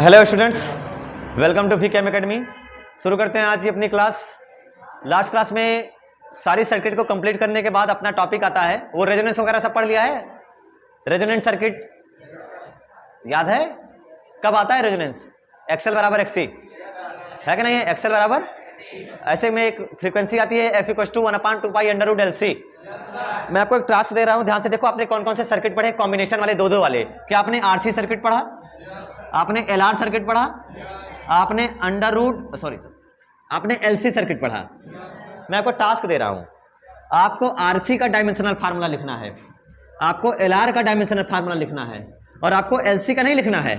Hello students, welcome to फीकेम academy. शुरू करते हैं आज की अपनी क्लास। लास्ट क्लास में सारी सर्किट को कंप्लीट करने के बाद अपना टॉपिक आता है वो रेजोनेंस वगैरह सब पढ़ लिया है। रेजोनेंस सर्किट याद है कब आता है? रेजोनेंस एक्सएल बराबर एक्ससी है कि नहीं है? एक्सएल बराबर ऐसे में एक फ्रीक्वेंसी आती है एफ इक्वल्स टू 1/2π√LC। मैं आपको एक टास्क दे रहा हूं, ध्यान से देखो। आपने कौन कौन से सर्किट पढ़े? कॉम्बिनेशन वाले, दो वाले। क्या आपने आरसी सर्किट पढ़ा? आपने एलआर सर्किट पढ़ा? आपने आपने एलसी सर्किट पढ़ा? मैं आपको टास्क दे रहा हूं, आपको आरसी का डायमेंशनल फार्मूला लिखना है, आपको एलआर का डायमेंशनल फार्मूला लिखना है, और आपको एलसी का नहीं लिखना है,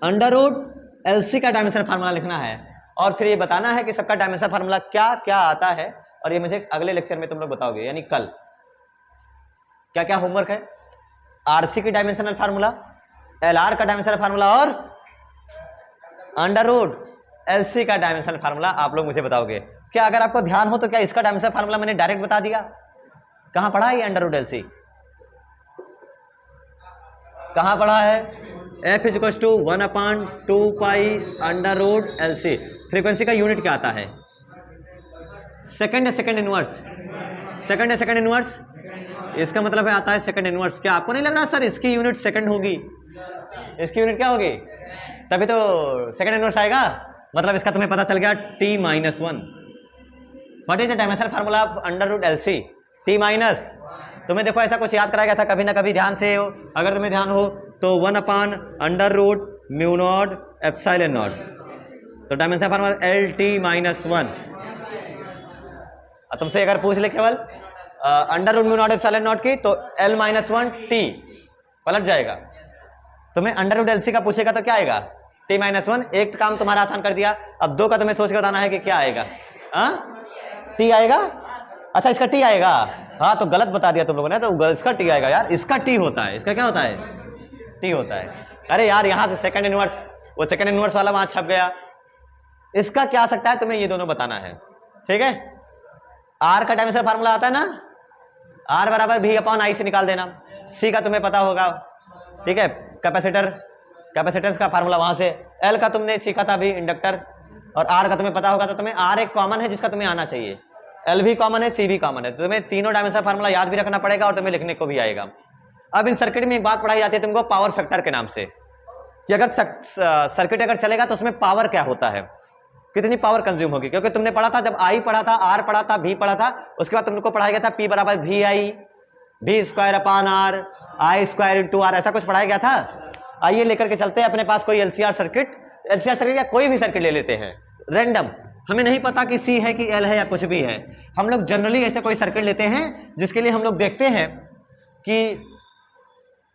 √LC का डायमेंशनल फार्मूला लिखना है। और फिर ये बताना है कि सबका डायमेंशनल फार्मूला क्या क्या आता है, और ये मुझे अगले लेक्चर में तुम लोग बताओगे, यानी कल। क्या क्या होमवर्क है? आरसी की डायमेंशनल फार्मूला, एलआर का डायमेंशनल फार्मूला और √LC का डायमेंशनल फार्मूला आप लोग मुझे बताओगे। क्या अगर आपको ध्यान हो तो क्या इसका डायमेंशनल फार्मूला मैंने डायरेक्ट बता दिया? कहां पढ़ा है ये √LC? कहां पढ़ा है? F equals to 1/2π√LC। Frequency का यूनिट क्या आता है? सेकंड या सेकंड इनवर्स? सेकंड या सेकंड इनवर्स? इसका मतलब है आता है सेकंड इनवर्स। क्या आपको नहीं लग रहा सर इसकी यूनिट सेकंड होगी? इसकी यूनिट क्या होगी? तभी तो सेकंड इनवर्स आएगा। मतलब इसका तुम्हें पता चल गया T-1। What is the dimensional formula of √LC? T-। तुम्हें देखो ऐसा कुछ याद कराया गया था कभी ना कभी, ध्यान से हो, अगर तुम्हें ध्यान हो तो 1/√μ0ε0। तो डायमेंशनल फार्मूला LT-1। तुमसे अगर पूछ ले केवल √μ0ε0 की तो L-1T पलट जाएगा। तुम्हें √LC का पूछेगा तो क्या आएगा? T-1। एक काम तुम्हारा आसान कर दिया। अब दो का तुम्हें सोच के बताना है कि क्या आएगा। T आएगा? अच्छा इसका T आएगा। हाँ तो गलत बता दिया तुम लोगों ने, तो इसका T आएगा यार। इसका T होता है, इसका क्या होता है? T होता है। अरे यार यहाँ से सेकंड इनवर्स, वो सेकंड इनवर्स वाला वहां छप गया। इसका क्या आ सकता है तुम्हें ये दोनों बताना है, ठीक है? R का डायमेंशनल फार्मूला आता है ना, R बराबर V/I से निकाल देना। C का तुम्हें पता होगा, ठीक है? कैपेसिटेंस का फार्मूला वहां से। L का तुमने सीखा था अभी, इंडक्टर। और R का तुम्हें पता होगा, तो तुम्हें R एक कॉमन है जिसका तुम्हें आना चाहिए, L भी कॉमन है, C भी कॉमन है। तो तुम्हें तीनों डायमेंशनल फार्मूला याद भी रखना पड़ेगा और तुम्हें लिखने को भी आएगा। अब इन सर्किट में एक बात पढ़ाई जाती है तुमको पावर फैक्टर के नाम से, कि अगर सर्किट अगर चलेगा तो उसमें पावर क्या होता है, कितनी पावर कंज्यूम होगी। क्योंकि तुमने पढ़ा था, जब I पढ़ा था, R पढ़ा था, V पढ़ा था, उसके बाद तुमको पढ़ाया गया था P बराबर VI, V²/R, I²×R, ऐसा कुछ पढ़ाया गया था। आइए लेकर के चलते हैं अपने पास कोई LCR सर्किट या कोई भी सर्किट ले लेते हैं रैंडम। हमें नहीं पता कि C है कि L है या कुछ भी है। हम लोग जनरली ऐसे कोई सर्किट लेते हैं जिसके लिए हम लोग देखते हैं कि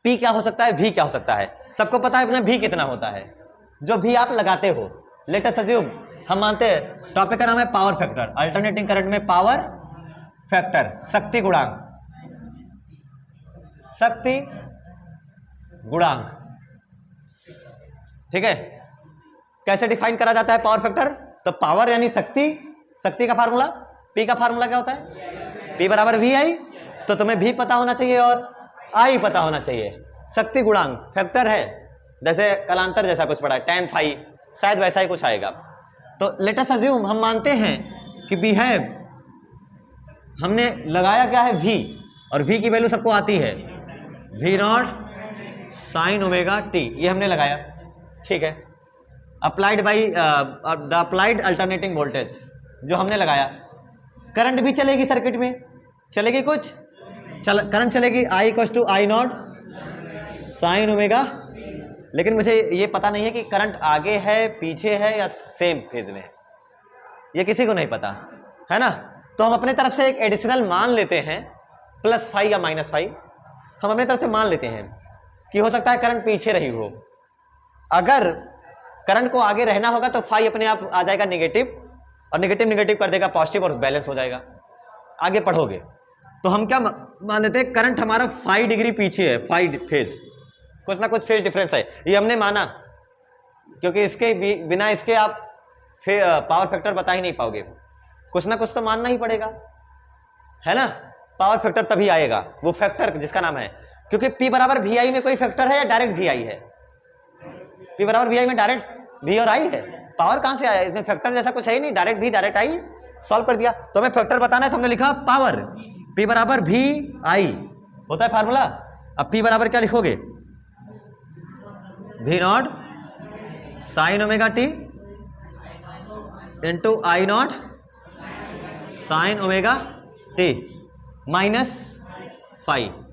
P क्या हो सकता है, V क्या हो सकता है। सबको पता है अपना V कितना होता है, जो V आप लगाते हो। लेट अस अज्यूम, हम मानते हैं टॉपिक का नाम है पावर फैक्टर। अल्टरनेटिंग करंट में पावर फैक्टर, शक्ति गुणांक, शक्ति गुणांक, ठीक है? कैसे डिफाइन करा जाता है पावर फैक्टर? तो पावर यानी शक्ति, शक्ति का फार्मूला, P का फार्मूला क्या होता है? P बराबर VI। तो तुम्हें V पता होना चाहिए और I पता होना चाहिए। शक्ति गुणांक फैक्टर है, जैसे कलांतर जैसा कुछ पढ़ा है, tan phi, शायद वैसा ही कुछ आएगा। तो लेट अस अज्यूम, हम मानते हैं कि बिहेव, हमने लगाया क्या है? V, और V की वैल्यू सबको आती है, V0 sin ωt, ये हमने लगाया, ठीक है? Applied by the applied alternating voltage, जो हमने लगाया। करंट भी चलेगी सर्किट में, चलेगी कुछ करंट चलेगी, I = I0 sin ω। लेकिन मुझे ये पता नहीं है कि करंट आगे है, पीछे है या सेम फेज में है, ये किसी को नहीं पता है ना। तो हम अपने तरफ से एक एडिशनल मान लेते हैं, +φ या -φ। हम अपने तरफ से मान लेते हैं कि हो सकता है करंट पीछे रही हो। अगर करंट को आगे रहना होगा तो फाई अपने आप आ जाएगा नेगेटिव, और नेगेटिव कर देगा पॉजिटिव, और बैलेंस हो जाएगा। आगे पढ़ोगे तो हम क्या मान लेते हैं? करंट हमारा 5 डिग्री पीछे है, 5 फेज, कुछ ना कुछ फेज डिफरेंस है, ये हमने माना। क्योंकि इसके बिना इसके आप पावर फैक्टर बता ही नहीं पाओगे, कुछ ना कुछ तो मानना ही पड़ेगा, है ना? पावर फैक्टर तभी आएगा, वो फैक्टर जिसका नाम है, क्योंकि P बराबर VI में कोई फैक्टर है या डायरेक्ट VI है? P बराबर VI में डायरेक्ट भी और आई है, पावर कहां से आया, इसमें फैक्टर जैसा कुछ है ही नहीं, डायरेक्ट भी डायरेक्ट आई, सॉल्व कर दिया। तो हमें फैक्टर बताना है तो हमने लिखा पावर, P बराबर भी आई होता है फार्मूला। अब P बराबर क्या लिखोगे, V nought sine omega t into I nought sine omega T minus five,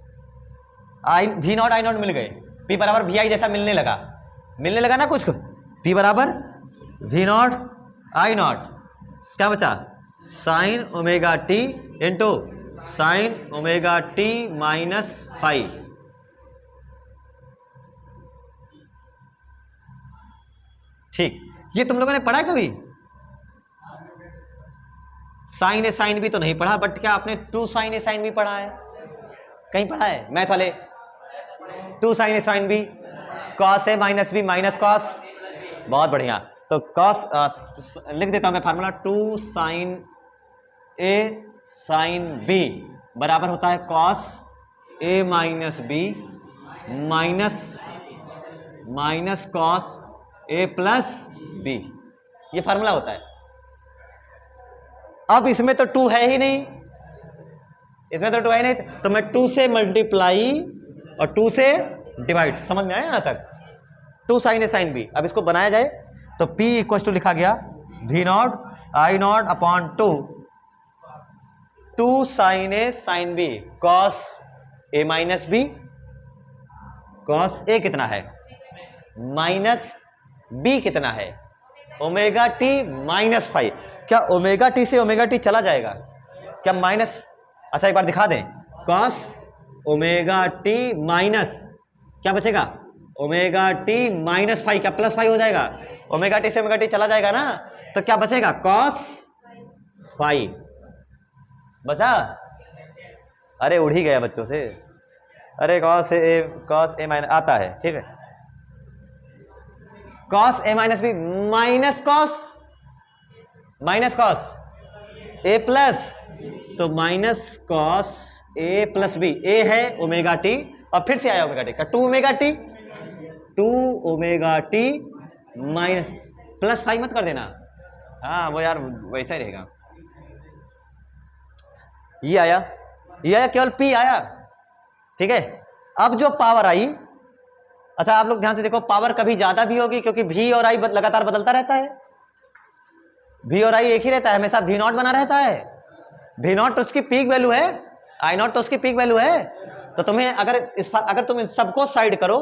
I V not I nought मिल गए, P बराबर वी आई जैसा मिलने लगा ना कुछ, P बराबर वी नॉट आई नॉट, क्या बचा sign omega t into sine omega T minus five. ठीक, ये तुम लोगों ने पढ़ा कभी, साइन ए साइन बी तो नहीं पढ़ा, बट क्या आपने two sine A sine B पढ़ा है, कहीं पढ़ा है मैथ वाले, two sine A sine B, cos A minus B minus cos, बहुत बढ़िया। तो कॉस लिख देता हूं मैं formula, two sine A sine B बराबर होता है cos A minus B minus cos A plus B, ये फार्मूला होता है। अब इसमें तो टू है ही नहीं, इसमें तो टू है नहीं, तो मैं टू से मल्टीप्लाई और टू से डिवाइड, समझ में आया यहां तक, two sine A sine B. अब इसको बनाया जाए तो P इक्वल टू लिखा गया V not I not upon two sine A sine B cos A minus B, cos A कितना है माइनस बी कितना है ओमेगा टी माइनस फाइव। क्या ओमेगा टी से ओमेगा टी चला जाएगा क्या माइनस, अच्छा एक बार दिखा दें, कॉस ओमेगा टी माइनस क्या बचेगा ओमेगा टी माइनस फाइव, क्या प्लस फाइव हो जाएगा, ओमेगा टी से ओमेगा टी चला जाएगा ना, तो क्या बचेगा कॉस फाइव बचा, अरे उड़ ही गया बच्चों से, अरे कॉस ए माइनस आता है, ठीक है, cos A minus B minus cos A plus, तो minus cos A plus B, A है ओमेगा टी और फिर से आया ओमेगा टी का two omega T minus plus five मत कर देना, हाँ वो यार वैसा ही रहेगा। ये आया केवल P आया, ठीक है। अब जो पावर आई, अच्छा आप लोग ध्यान से देखो, पावर कभी ज्यादा भी होगी क्योंकि V और I लगातार बदलता रहता है, V और I एक ही रहता है, हमेशा V नॉट बना रहता है, V नॉट तो उसकी पीक वैल्यू है, I नॉट तो उसकी पीक वैल्यू है। तो तुम्हें अगर तुम इन सबको साइड करो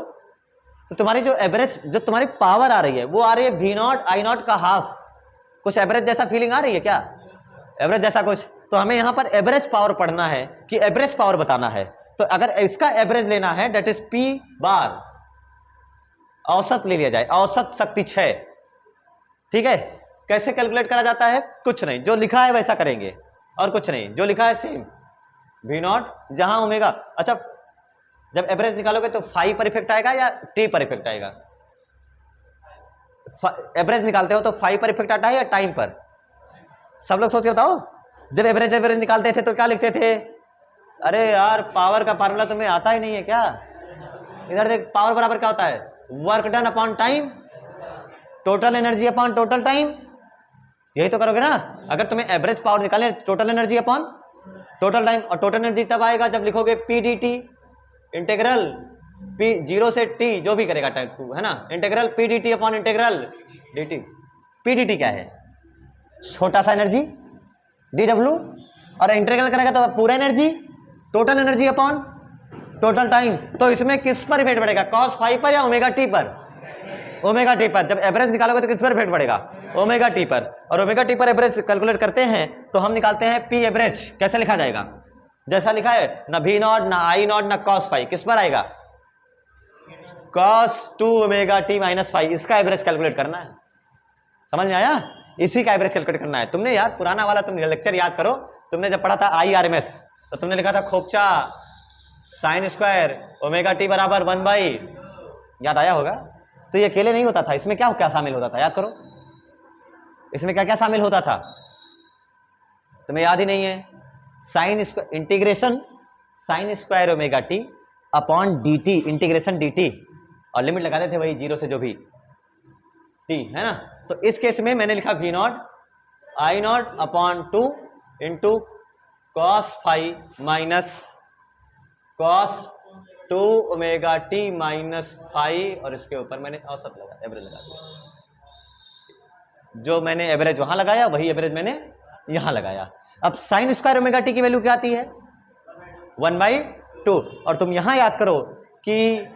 तो तुम्हारी जो एवरेज जो तुम्हारी पावर आ रही है वो आ रही है V नॉट I नॉट का हाफ, कुछ एवरेज जैसा फीलिंग आ रही है क्या, एवरेज जैसा कुछ। तो हमें यहां पर एवरेज पावर पढ़ना है कि एवरेज पावर बताना है, तो अगर इसका एवरेज लेना है दैट इज P बार, औसत ले लिया जाए, औसत शक्ति 6, ठीक है। कैसे कैलकुलेट करा जाता है, कुछ नहीं, जो लिखा है वैसा करेंगे और कुछ नहीं, जो लिखा है सेम, V नॉट जहां ओमेगा, अच्छा जब एवरेज निकालोगे तो फाइव पर इफेक्ट आएगा या टी पर इफेक्ट आएगा, एवरेज निकालते हो तो फाइव पर इफेक्ट आता है या टाइम पर, सब लोग सोच के बताओ। जब एवरेज निकालते थे तो क्या लिखते थे, अरे यार पावर का फार्मूला तुम्हें आता ही नहीं है क्या, इधर देख, पावर बराबर क्या होता है, work done upon time, total energy upon total time, यही तो करोगे ना। अगर तुम्हें एवरेज पावर निकालने, total energy upon total time, और टोटल एनर्जी तब आएगा जब लिखोगे P D T integral P 0 से T जो भी करेगा टाइप 2 है ना, integral P D T upon integral D T. P D T क्या है, छोटा सा एनर्जी डी डब्ल्यू, और इंटीग्रल करेगा तो पूरा energy, total energy upon total time. तो इसमें किस पर इफेक्ट पड़ेगा, cos फाइव पर या ओमेगा टी पर, ओमेगा टी पर। जब एवरेज निकालोगे तो किस पर इफेक्ट पड़ेगा, ओमेगा टी पर, और ओमेगा टी पर एवरेज कैलकुलेट करते हैं तो हम निकालते हैं पी एवरेज। कैसे लिखा जाएगा, जैसा लिखा है ना V नॉट ना I नॉट ना cos फाइव, किस पर आएगा cos 2 omega T minus five, इसका एवरेज कैलकुलेट करना है। समझ में आया, इसी का एवरेज कैलकुलेट करना है। तुमने यार पुराना वाला तुम लेक्चर याद करो, तुमने जब पढ़ा था IRMS तो तुमने लिखा था खोपचा साइन स्क्वायर ओमेगा टी बराबर 1/, याद आया होगा। तो ये अकेले नहीं होता था, इसमें क्या क्या शामिल होता था, याद करो, इसमें क्या क्या शामिल होता था, तुम्हें याद ही नहीं है। Sine integration sine square omega T upon D T, integration D T, और लिमिट लगाते थे वही 0 से जो भी, टी, है ना। तो इस केस में मैंने लिखा V not I not upon 2 into cos five minus cos 2 omega T minus five, और इसके ऊपर मैंने औसत लगा, एवरेज लगा दिया। जो मैंने एवरेज वहां लगाया वही एवरेज मैंने यहां लगाया। अब साइन स्क्वायर ओमेगा टी की वैल्यू क्या आती है? 1/2। और तुम यहां याद करो कि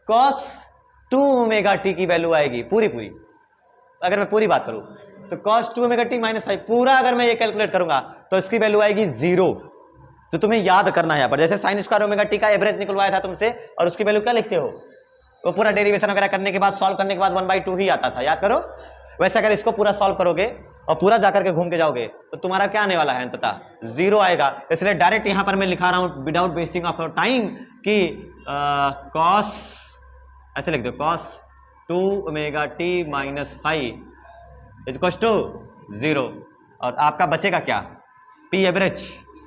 cos 2 ओमेगा टी की वैल्यू आएगी पूरी पूरी। अगर मैं पूरी बात करूं तो cos 2 ओमेगा टी माइनस 5 पूरा अगर मैं ये कैलकुलेट करूंगा तो इसकी वैल्यू आएगी 0। तो तुम्हें याद करना है यहां पर, जैसे साइन स्क्वायर ओमेगा टी का एवरेज निकलवाया था तुमसे, और उसकी वैल्यू क्या लिखते हो? वो पूरा डेरिवेशन वगैरह करने के बाद, सॉल्व करने के बाद 1/2 ही आता था, याद करो। वैसे अगर इसको पूरा सॉल्व करोगे और पूरा जाकर के घूम के जाओगे तो तुम्हारा क्या आने वाला है? अंततः 0 आएगा। इसलिए डायरेक्ट यहां पर मैं लिखा रहा हूं विदाउट वेस्टिंग ऑफ टाइम कि cos, ऐसे लिख दो, cos 2 omega T minus 5 equals to 0। और आपका बचेगा क्या? पी एवरेज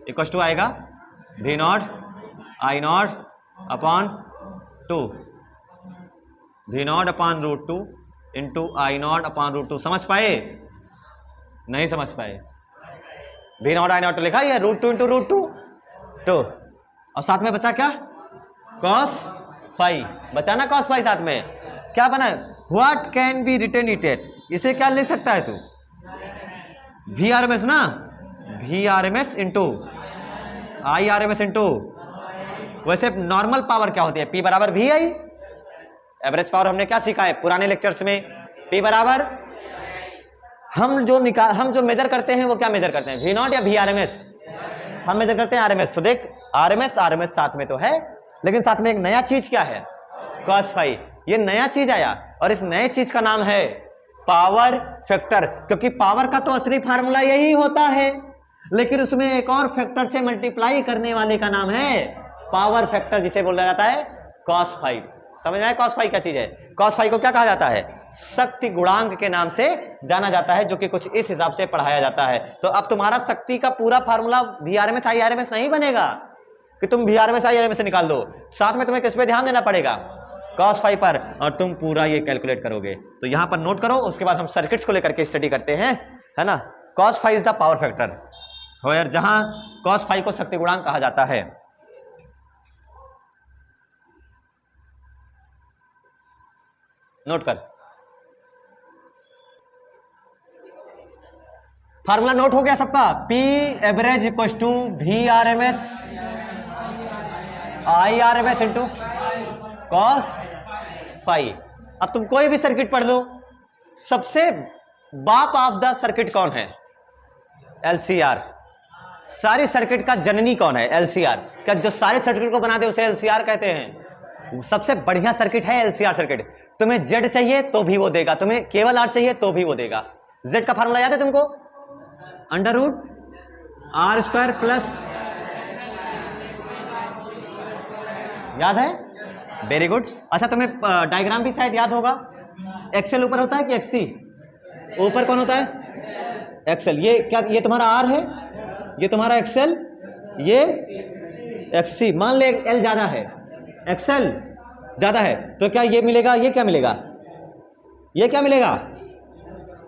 इक्वल्स टू आएगा V not I not upon 2, V naught upon √2 into I not upon √2। समझ पाए? नहीं समझ पाए? वी नॉट आई नॉट लिखा है, √2 इंटू √2 2, और साथ में बचा क्या? cos 5 बचा ना, cos 5 साथ में क्या बना? What can be written it at, इसे क्या लिख सकता है तू? वी आर एम एस ना, V R M S into I R M S into, वैसे नॉर्मल पावर क्या होती है? P बराबर वी आई। एवरेज पावर हमने क्या सीखा है पुराने लेक्चर्स में? P बराबर, हम जो मेजर करते हैं वो क्या मेजर करते हैं? वी नॉट या वी आर एम एस? हम मेजर करते हैं आर एम एस। तो देख आर एम एस साथ में तो है, लेकिन साथ में एक नया चीज क्या है? cos 5। ये नया चीज आया, और इस नए चीज का नाम है पावर फैक्टर, क्योंकि पावर का तो असली फार्मूला यही होता है, लेकिन उसमें एक और फैक्टर से मल्टीप्लाई करने वाले का नाम है पावर फैक्टर, जिसे बोला जाता है cos 5। समझ में आया cos 5 क्या चीज है? cos 5 को क्या कहा जाता है? शक्ति गुणांक के नाम से जाना जाता है, जो कि कुछ इस हिसाब से पढ़ाया जाता है। तो अब तुम्हारा शक्ति का पूरा फार्मूला VRMS IRMS नहीं बनेगा कि तुम VRMS IRMS से निकाल दो, साथ में तुम्हें किस पे ध्यान देना पड़ेगा? cos 5 पर, और तुम पूरा ये कैलकुलेट करोगे। तो यहां पर नोट करो, उसके बाद हम सर्किट्स को लेकर के स्टडी करते हैं, है ना। cos 5 is the power factor, और जहां cos 5 को शक्ति गुणांक कहा जाता है। नोट कर, फार्मूला नोट हो गया सबका? P average equal to VRMS IRMS into cos 5। अब तुम कोई भी सर्किट पढ़ लो, सबसे बाप ऑफ द सर्किट कौन है? LCR। सारी सर्किट का जननी कौन है? LCR। क्या जो सारे सर्किट को बना दे उसे LCR कहते हैं? सबसे बढ़िया सर्किट है LCR सर्किट। तुम्हें Z चाहिए तो भी वो देगा, तुम्हें केवल R चाहिए तो भी वो देगा। Z का फार्मूला याद है तुमको? √R² प्लस, याद है? Very good. अच्छा, तुम्हें डायग्राम भी शायद याद होगा। एक्सेल ऊपर होता है कि XC? ऊपर कौन होता है? एक्सेल। ये क्या, ये तुम्हारा R है, ये तुम्हारा एक्सेल, ये XC। मान ले L ज्यादा है, एक्सेल ज्यादा है, तो क्या ये मिलेगा? ये क्या मिलेगा? ये क्या मिलेगा?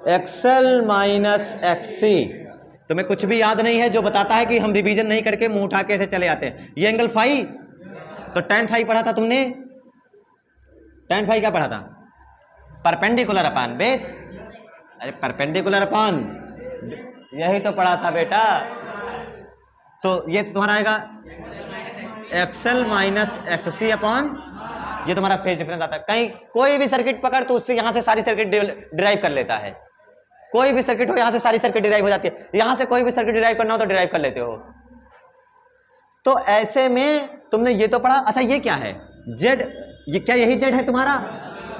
Excel minus XC। तुम्हें कुछ भी याद नहीं है जो बताता है कि हम रिवीजन नहीं करके मुंह उठा के ऐसे चले आते हैं। ये एंगल फाई, तो tan फाई पढ़ा था तुमने? tan फाई क्या पढ़ा था? परपेंडिकुलर अपान बेस। अरे परपेंडिकुलर अपान, यही तो पढ़ा था बेटा। तो ये तुम्हारा आएगा एक्सेल माइनस XC अपॉन, ये तुम्हारा फेज डिफरेंस आता है। कहीं कोई भी सर्किट पकड़ तो उससे यहां से सारी सर्किट डिराइव कर लेता है। कोई भी सर्किट हो, यहां से सारी सर्किट डिराइव हो जाती है। यहां से कोई भी सर्किट डिराइव करना हो तो डिराइव कर लेते हो। तो ऐसे में तुमने ये तो पढ़ा। अच्छा, ये क्या है? जेड। ये क्या यही जेड है तुम्हारा?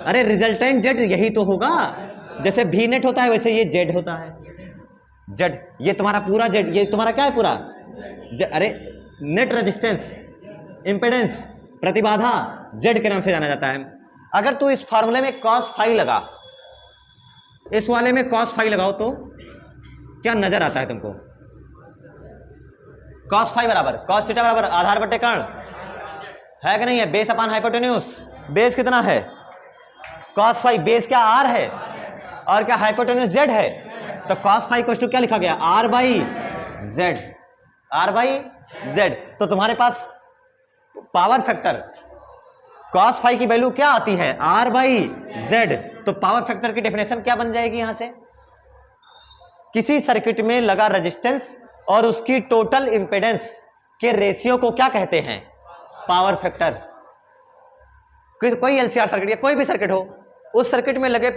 अरे रिजल्टेंट जेड यही तो होगा। जैसे भी नेट होता है वैसे ये जेड होता है। जेड, ये तुम्हारा पूरा जेड, ये तुम्हारा क्या है पूरा? अरे नेट रेजिस्टेंस, इंपेडेंस, प्रतिबाधा जेड के नाम से जाना जाता है। अगर तू इस फार्मूले में cos 5 लगा, इस वाले में cos 5 लगाओ तो क्या नजर आता है तुमको? cos 5 बराबर cos थीटा बराबर आधार बटे कर्ण है कि नहीं है? Base upon hypotenuse. बेस कितना है? cos फाई बेस क्या r है और क्या हाइपोटेन्यूज z है, तो cos फाई इक्वल टू क्या लिखा गया, r by z, r by z। तो तुम्हारे पास पावर फैक्टर cos फाई की वैल्यू क्या आती है, r बाई z। तो पावर फैक्टर की डेफिनेशन क्या बन जाएगी यहां से, किसी सर्किट में लगा रेजिस्टेंस और उसकी टोटल इंपेडेंस के रेशियो को क्या कहते हैं, पावर फैक्टर। कोई एलसीआर सर्किट या कोई भी सर्किट हो, उस सर्किट में लगा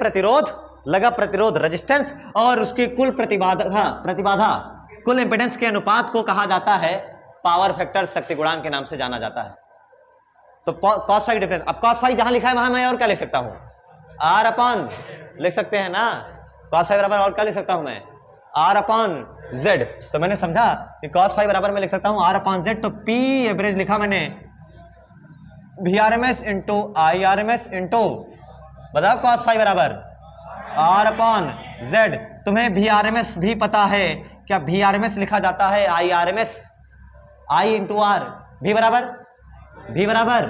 प्रतिरोध रेजिस्टेंस और उसकी कुल प्रतिबाधा कुल इंपेडेंस के अनुपात को कहा जाता है पावर फैक्टर, शक्ति गुणांक के नाम से जाना जाता है। तो cos फाई डिफरेंस, अब cos फाई जहां लिखा है वहां मैं और क्या लिख सकता हूं, r अपॉन लिख सकते हैं ना, cos फाई बराबर और क्या लिख सकता हूं मैं, r अपॉन z। तो मैंने समझा कि cos फाई बराबर मैं लिख सकता हूं r अपॉन z। तो P एवरेज लिखा मैंने VRMS इंटू IRMS इंटू, बताओ cos फाई बराबर r अपॉन z। तुम्हें VRMS भी पता है, क्या VRMS लिखा जाता है IRMS, I into R, V बराबर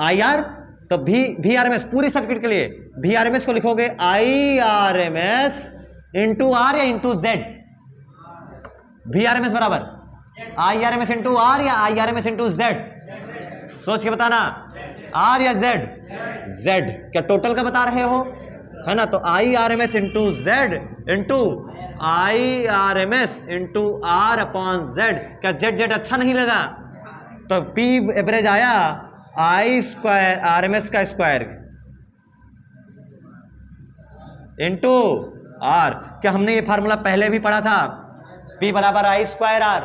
IR। तो VRMS पूरी सर्किट के लिए VRMS को लिखोगे IRMS इंटू R या इंटू Z, VRMS बराबर IRMS इंटू R या IRMS इंटू Z, सोच के बताना, R या Z, Z क्या टोटल का बता रहे हो, है ना। तो IRMS into Z into IRMS into R upon Z, क्या Z अच्छा नहीं लगा, तो P एवरेज आया I स्क्वायर RMS का स्क्वायर इंटू R। क्या हमने ये फार्मूला पहले भी पढ़ा था, P बराबर I स्क्वायर R,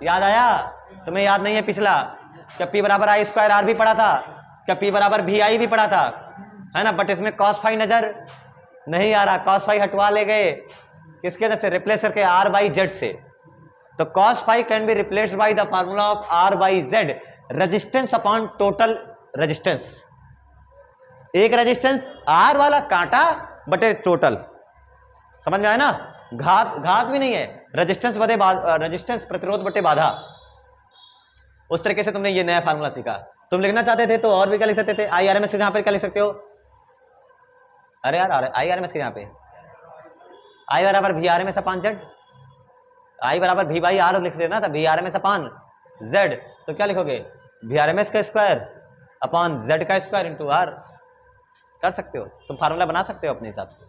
याद आया तुम्हें, याद नहीं है पिछला, क्या P बराबर I स्क्वायर R भी पढ़ा था, क्या P बराबर VI भी पढ़ा था, है ना। बट इसमें cos फाई नजर नहीं आ रहा, cos फाई हटवा ले गए, किसके वजह से, रिप्लेस करके R बाई Z से। तो cos phi can be replaced by the formula of R by Z, resistance upon total resistance. एक रेजिस्टेंस R वाला कांटा बटे टोटल, समझ में आया ना, घात भी नहीं है, रेजिस्टेंस बटे रेजिस्टेंस प्रतिरोध बटे बाधा। उस तरीके से तुमने ये नया फार्मूला सीखा। तुम लिखना चाहते थे तो और भी क्या लिख सकते थे, IRMS के जहां पर क्या लिख सकते हो, अरे यार IRMS के जहां पे I बराबर VRMS अपॉन Z, I बराबर V बाई R लिख देना था, VRMS अपॉन Z। तो क्या लिखोगे, VRMS का स्क्वायर अपॉन Z का स्क्वायर इंटू R, कर सकते हो तुम, फार्मूला बना सकते हो अपने हिसाब से।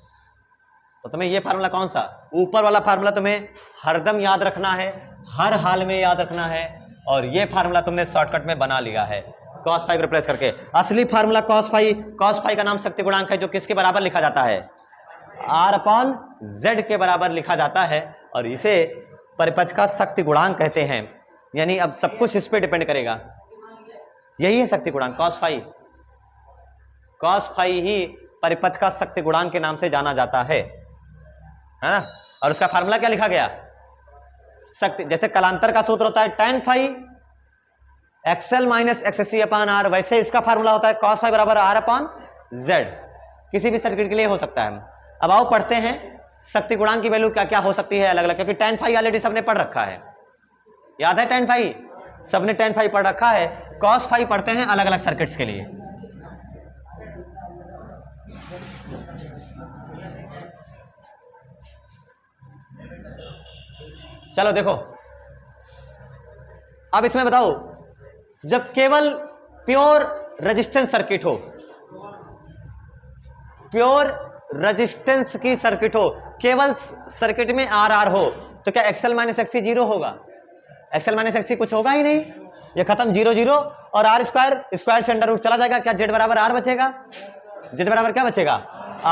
तो तुम्हें ये फार्मूला कौन सा, ऊपर वाला फार्मूला तुम्हें हरदम याद रखना है, हर हाल में याद रखना है, और ये फार्मूला तुमने शॉर्टकट में बना लिया है cos फाई रिप्लेस करके। असली फार्मूला cos फाई का नाम शक्ति गुणांक है, जो किसके बराबर लिखा जाता है, R अपॉन Z के बराबर लिखा जाता है, और इसे परिपथ का शक्ति गुणांक कहते हैं। यानी अब सब कुछ इस पे डिपेंड करेगा, यही है शक्ति गुणांक, cos फाई ही परिपथ का शक्ति गुणांक के नाम से जाना जाता है ना। और उसका फार्मूला क्या लिखा गया, शक्ति, जैसे कलांतर का सूत्र होता है tan phi XL minus XC upon R, वैसे इसका फार्मूला होता है cos फाई बराबर R अपॉन Z, किसी भी सर्किट के लिए हो सकता है। अब आओ पढ़ते हैं शक्ति गुणांक की वैल्यू क्या क्या हो सकती है अलग अलग, क्योंकि tan फाई ऑलरेडी सबने पढ़ रखा है, याद है tan फाई, सबने tan फाई पढ़ रखा है। cos फाई पढ़ते हैं अलग अलग सर्किट्स के लिए। चलो देखो, अब इसमें बताओ, जब केवल प्योर रेजिस्टेंस सर्किट हो, प्योर रेजिस्टेंस की सर्किट हो, केवल सर्किट में RR हो, तो क्या XL माइनस XC जीरो होगा, XL माइनस XC कुछ होगा ही नहीं, ये खत्म, 0 0, और R स्क्वायर से अंडर रूट चला जाएगा, क्या Z बराबर R बचेगा, Z बराबर क्या बचेगा,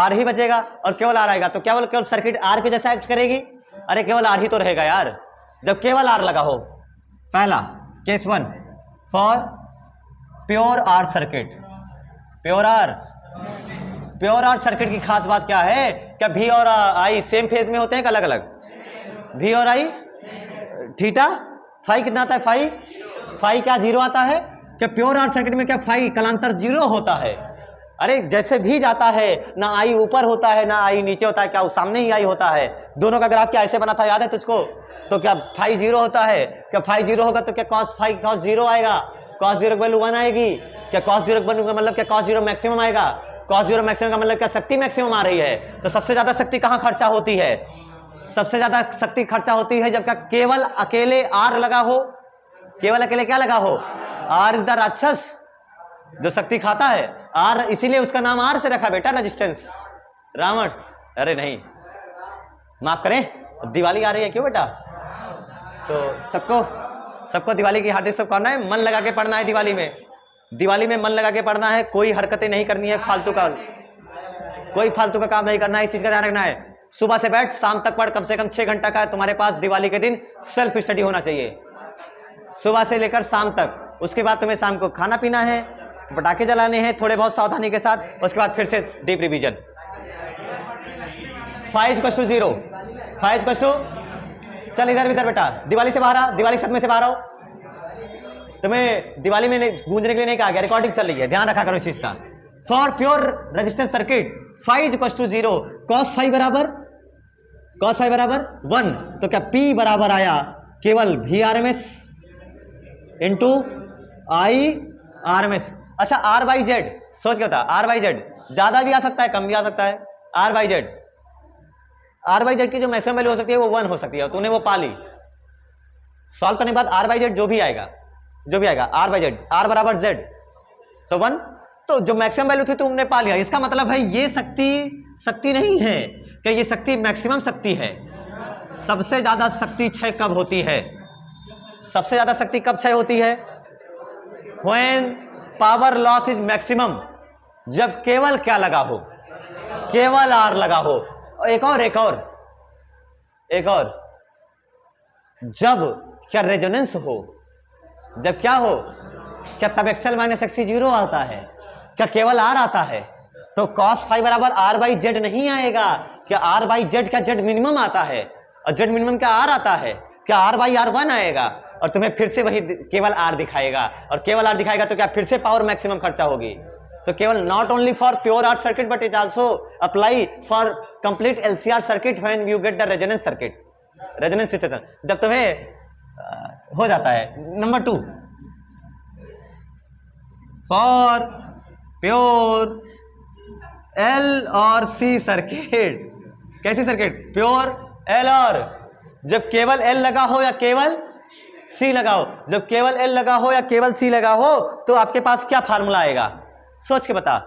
R ही बचेगा, और केवल R आएगा, तो केवल सर्किट R के जैसा एक्ट करेगी, अरे केवल R ही तो रहेगा यार, जब केवल R लगा हो। पहला case 1 for pure R circuit, pure R circuit की खास बात क्या है, क्या V और I सेम फेज में होते हैं, अलग अलग, V और I थीटा, फाई कितना आता है, फाई क्या 0 आता है, क्या प्योर R सर्किट में क्या फाई कलांतर 0 होता है, अरे जैसे भी जाता है ना I ऊपर होता है ना I नीचे होता है, क्या उस सामने ही I होता है, दोनों का ग्राफ क्या ऐसे बना था, याद है तुझको, तो क्या फाई 0 होता है, क्या फाई 0 होगा तो क्या cos 0 आएगा, cos 0 की वैल्यू 1 आएगी, क्या cos 0 की वैल्यू मतलब क्या cos 0 मैक्सिमम आएगा, कॉस जीरो मैक्सिमम का मतलब क्या, शक्ति मैक्सिमम आ रही है। तो सबसे ज्यादा शक्ति कहां खर्चा होती है, सबसे ज्यादा शक्ति खर्चा होती है जब क्या केवल अकेले आर लगा हो, केवल अकेले क्या लगा हो, आर इज द राक्षस जो शक्ति खाता है, आर, इसीलिए उसका नाम आर से रखा बेटा, रेजिस्टेंस, रावण। अरे नहीं, माफ करें, दिवाली आ रही है क्यों बेटा, तो सबको दिवाली की हार्दिक शुभकामनाएं। मन लगा के पढ़ना है दिवाली में मन लगा के पढ़ना है, कोई हरकतें नहीं करनी है, कोई फालतू का काम नहीं करना है, इस चीज का ध्यान रखना है। सुबह से बैठ शाम तक पढ़, कम से कम 6 घंटा का तुम्हारे पास दिवाली के दिन सेल्फ स्टडी होना चाहिए, सुबह से लेकर शाम तक। उसके बाद तुम्हें शाम को खाना पीना है, पटाखे जलाने हैं थोड़े बहुत सावधानी के साथ, उसके बाद फिर से डीप रिवीजन। 5:0, 5:, चल इधर बेटा, दिवाली से बाहर आ, दिवाली सदमे से बाहर आओ। तुम्हें दिवाली में गूंजने के लिए नहीं कहा गया, रिकॉर्डिंग चल रही है, ध्यान रखा करो इस चीज का। For pure resistance circuit 5:0, cos 5 बराबर 1, तो क्या P बराबर आया केवल VRMS इंटू IRMS। अच्छा R/Z, सोच के बता, R/Z ज्यादा भी आ सकता है, कम भी आ सकता है। R/Z की जो मैक्सिमम वैल्यू हो सकती है वो 1 हो सकती है, तूने वो पा ली। सॉल्व करने के बाद R/Z जो भी आएगा R/Z, R बराबर Z तो 1, तो जो मैक्सिमम वैल्यू थी तुमने पा लिया। इसका मतलब है ये शक्ति नहीं है कि ये शक्ति मैक्सिमम शक्ति है। सबसे ज्यादा शक्ति क्षय कब होती है, सबसे ज्यादा शक्ति कब क्षय होती है, when power loss is maximum, जब केवल क्या लगा हो, केवल आर लगा हो। एक और जब क्या रेजोनेंस हो, जब क्या हो, क्या तब XL माइनस XC 0 आता है, क्या केवल R आता है, तो cos 5 बराबर R/Z नहीं आएगा। क्या R/Z क्या Z मिनिमम आता है, और Z मिनिमम क्या R आता है, क्या R/R1 आएगा, और तुम्हें फिर से वही केवल R दिखाएगा, और केवल R दिखाएगा तो क्या फिर से पावर मैक्सिमम खर्चा होगी। तो केवल not only for pure R circuit but it also apply for complete LCR circuit when you get the resonance circuit, resonance situation, जब तुम्हें हो जाता है। नंबर 2, फॉर प्योर L और C सर्किट, कैसी सर्किट, प्योर L और, जब केवल L लगा हो या केवल C लगा हो, जब केवल L लगा हो या केवल C लगा हो, तो आपके पास क्या फार्मूला आएगा, सोच के बता।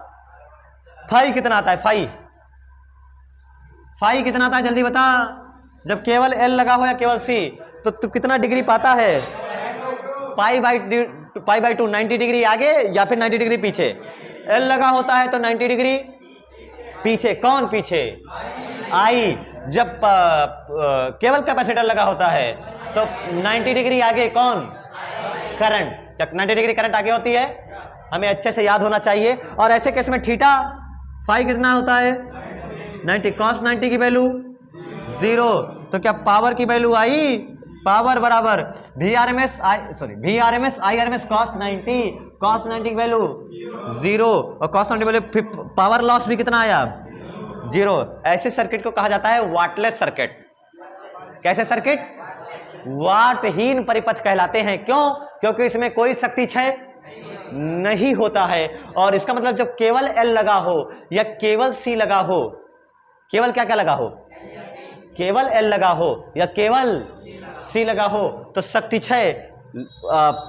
फाई कितना आता है, फाई कितना आता है, जल्दी बता। जब केवल L लगा हो या केवल C, तो तू कितना डिग्री पाता है, π/2, 90 डिग्री आगे या फिर 90 डिग्री पीछे। L लगा होता है तो 90 डिग्री पीछे, कौन पीछे, I। जब केवल कैपेसिटर लगा होता है तो 90 डिग्री आगे कौन, करंट। जब 90 डिग्री करंट आगे होती है, हमें अच्छे से याद होना चाहिए। और ऐसे केस में थीटा फाई कितना होता है, 90, cos 90 की वैल्यू 0, तो क्या पावर की वैल्यू आई, पावर बराबर VRMS IRMS cos 90 की वैल्यू 0, और cos 90 वैल्यू, पावर लॉस भी कितना आया, 0। ऐसे सर्किट को कहा जाता है वाटलेस सर्किट। कैसे सर्किट, वाटहीन परिपथ कहलाते हैं। क्यों, क्योंकि इसमें कोई शक्ति क्षय नहीं होता है। और इसका मतलब जब केवल L लगा हो या केवल C लगा हो, केवल क्या क्या लगा हो, केवल L लगा हो या केवल C लगा हो, तो शक्ति क्षय,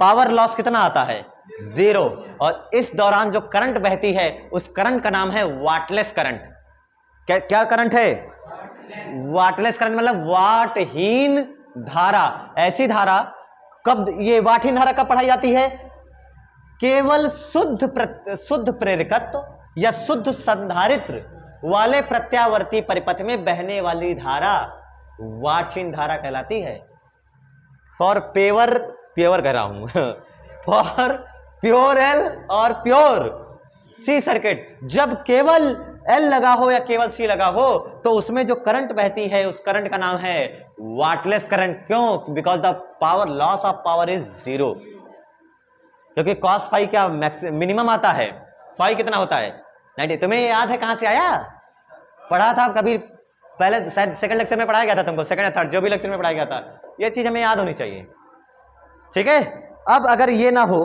पावर लॉस कितना आता है, 0। और इस दौरान जो करंट बहती है उस करंट का नाम है वाटलेस करंट। क्या करंट है, वाटलेस करंट, मतलब वाटहीन धारा। ऐसी धारा कब, ये वाटहीन धारा कब पढ़ाई जाती है, केवल शुद्ध प्रेरकत्व या शुद्ध संधारित्र वाले प्रत्यावर्ती परिपथ में बहने वाली धारा वाटहीन धारा कहलाती है। फॉर प्योर कह रहा हूं फॉर प्योर L और प्योर C सर्किट, जब केवल L लगा हो या केवल C लगा हो, तो उसमें जो करंट बहती है उस करंट का नाम है वाटलेस करंट। क्यों, because the power loss of power is 0। क्योंकि cos फाई क्या मिनिमम आता है, फाई कितना होता है, 90। तुम्हें याद है कहां से आया, पढ़ा था कभी पहले, शायद सेकंड लेक्चर में पढ़ाया गया था तुमको, सेकंड या थर्ड, जो भी लेक्चर में पढ़ाया गया था। ये चीज हमें याद होनी चाहिए, ठीक है। अब अगर ये ना हो,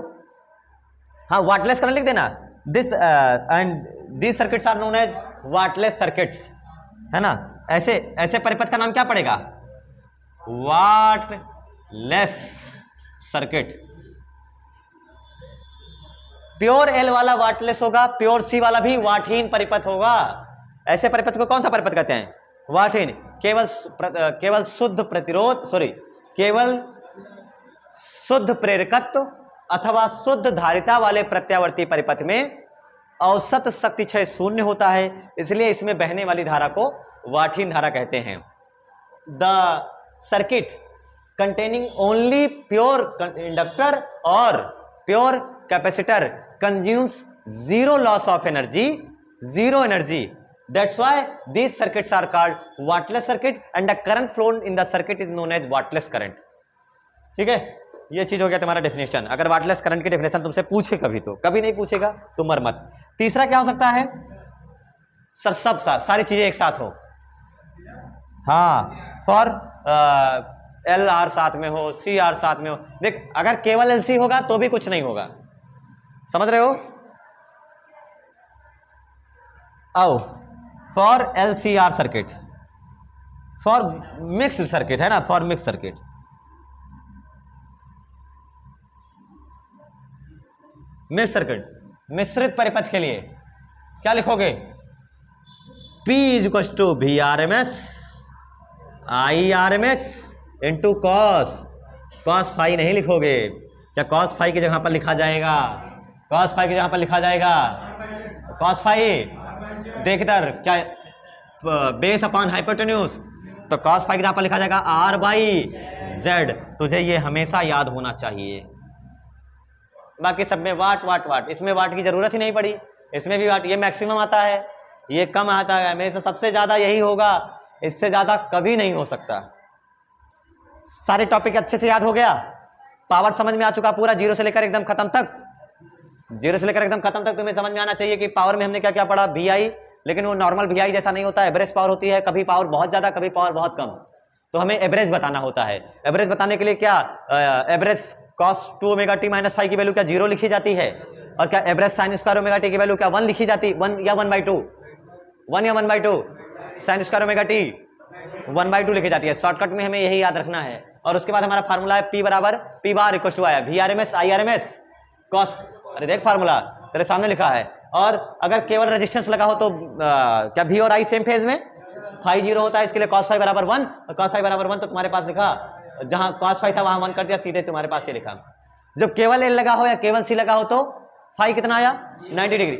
हाँ वाटलेस करंट लिख देना, this and these circuits are known as wattless circuits, है ना। ऐसे ऐसे परिपथ का नाम क्या पड़ेगा? Wattless circuit. प्योर एल वाला वाटलेस होगा, प्योर सी वाला भी वाटहीन परिपथ होगा। ऐसे परिपथ को कौन सा परिपथ कहते हैं? वाटहीन। केवल शुद्ध प्रतिरोध, सॉरी, केवल शुद्ध प्रेरकत्व अथवा शुद्ध धारिता वाले प्रत्यावर्ती परिपथ में औसत शक्ति क्षय शून्य होता है, इसलिए इसमें बहने वाली धारा को वाटहीन धारा कहते हैं। The circuit containing only pure inductor और pure capacitor consumes zero loss of energy, zero energy. That's why these circuits are called wattless circuit and the current flown in the circuit is known as wattless current। ठीक है, ये चीज हो गया तुम्हारा definition. अगर wattless current की definition तुमसे पूछे कभी, तो कभी नहीं पूछेगा तो मर मत। तीसरा क्या हो सकता है? सर सब सारी चीजें एक साथ हो। हाँ, फॉर एल आर साथ में हो, सी आर साथ में हो। देख, अगर केवल एल सी होगा तो भी कुछ नहीं होगा, समझ रहे हो? आओ, for L C R circuit, for mixed circuit, है ना, for mixed circuit. Mixed circuit, मिश्रित परिपथ के लिए क्या लिखोगे? P is to V R M S I R M S into cos. Cos phi नहीं लिखोगे क्या? कॉस फाई की जगह पर लिखा जाएगा, कॉस फाई की जगह पर लिखा जाएगा कॉस फाई। देख इधर, क्या बेस अपॉन हाइपोटेन्यूज, तो कॉस फाई की जगह पर लिखा जाएगा आर बाई जेड। तुझे ये हमेशा याद होना चाहिए। बाकी सब में वाट वाट वाट, इसमें वाट की जरूरत ही नहीं पड़ी, इसमें भी वाट। ये मैक्सिमम आता है, ये कम आता है, हमेशा सबसे ज्यादा यही होगा, इससे ज्यादा कभी नहीं हो सकता। सारे टॉपिक अच्छे से याद हो गया, पावर समझ में आ चुका पूरा, जीरो से लेकर एकदम खत्म तक। जीरो से लेकर एकदम खत्म तक तुम्हें समझ में आना चाहिए कि पावर में हमने क्या क्या पढ़ा। VI, लेकिन वो नॉर्मल VI जैसा नहीं होता है, एवरेज पावर होती है। कभी पावर बहुत ज्यादा, कभी पावर बहुत कम, तो हमें एवरेज बताना होता है। एवरेज बताने के लिए क्या, average cos 2 omega T minus five की वैल्यू क्या 0 लिखी जाती है, और क्या average sign square omega T की वैल्यू क्या 1 लिखी जाती, 1 या 1/2, 1 या 1/2, साइन स्क्वायर ओमेगा टी 1/2 लिखी जाती है। शॉर्टकट में हमें यही याद रखना है। और उसके बाद हमारा फार्मूला है P बराबर P बार इक्वल टू आया VRMS IRMS cos। अरे देख फार्मूला तेरे सामने लिखा है। और अगर केवल रेजिस्टेंस लगा हो तो क्या V और I सेम फेज में, फाई 0 होता है, इसके लिए cos फाई बराबर 1, और cos फाई बराबर 1 तो तुम्हारे पास लिखा, जहां cos फाई था वहां 1 कर दिया, सीधे तुम्हारे पास ये लिखा। जब केवल L लगा हो या केवल C लगा हो तो फाई कितना आया 90 डिग्री,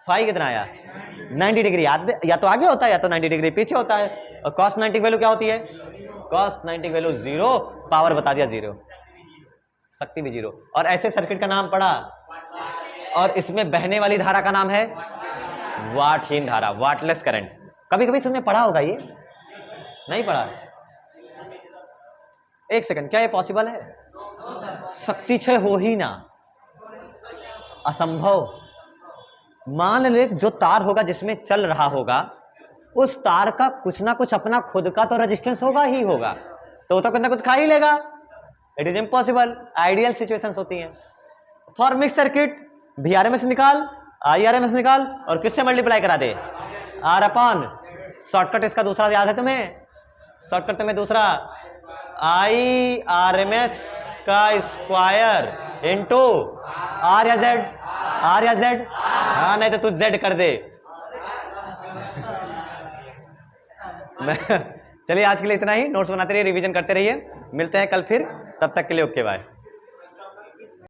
फाई कितना आया 90 डिग्री, या तो आगे होता है या तो 90 डिग्री पीछे होता है। और cos 90 की वैल्यू क्या होती है, cos 90 की वैल्यू 0, पावर बता दिया 0, शक्ति भी 0। और ऐसे सर्किट का नाम पढ़ा, और इसमें बहने वाली धारा का नाम है वाटहीन धारा, वाटलेस करंट। कभी कभी तुमने पढ़ा होगा, ये नहीं पढ़ा? एक सेकंड, क्या ये पॉसिबल है? शक्ति क्षय हो ही ना, असंभव। मान ले जो तार होगा जिसमें चल रहा होगा, उस तार का कुछ ना कुछ अपना खुद का तो रेजिस्टेंस होगा ही होगा, तो कुछ ना कुछ खा ही लेगा। It is impossible, ideal situations होती हैं। फॉर मिक्स सर्किट VRMS निकाल, IRMS निकाल, और किससे मल्टीप्लाई करा दे, R अपॉन, शॉर्टकट इसका दूसरा याद है तुम्हें, शॉर्टकट तुम्हें दूसरा IRMS का स्क्वायर इंटू R या Z, R या Z, हाँ नहीं तो तू Z कर दे। चलिए आज के लिए इतना ही, नोट्स बनाते रहिए, रिवीजन करते रहिए, मिलते हैं कल फिर, तब तक के लिए ओके बाय।